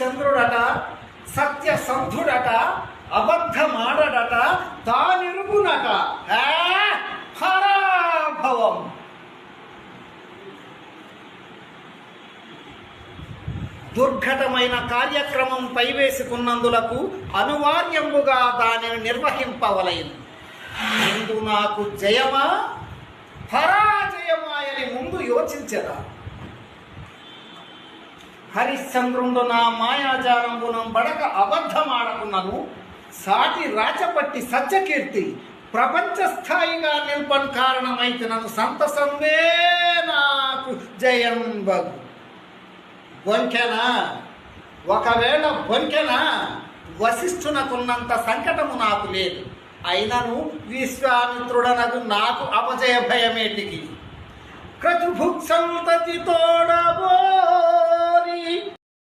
హరిశ్చంద్రుడట, సత్యసంధుడట, అబద్ధమాడడట, తానిరుగునట. పరాభవం. దుర్ఘటమైన కార్యక్రమం పైవేసుకున్నందులకు అనివార్యముగా దానిని నిర్వహింపవలయను. ముందు నాకు జయమా పరాజయమాయని ముందు యోచించదా. హరిశ్చంద్రుండు నా మాయాజాలంబునం బడక అబద్ధమాడకున్నను సాటి రాచపట్టి సత్యకీర్తి ప్రపంచ స్థాయిగా నిల్పన్ కారణమైతే నన్ను సంతసందే నాకు జయం బగు. బొంకెనా, ఒకవేళ బొంకెనా వశిష్ఠునకున్నంత సంకటము నాకు లేదు. అయినను విశ్వామిత్రుడనగు నాకు అపజయ భయమేటికి. క్రతుభుక్ సంతతి తోడబోరి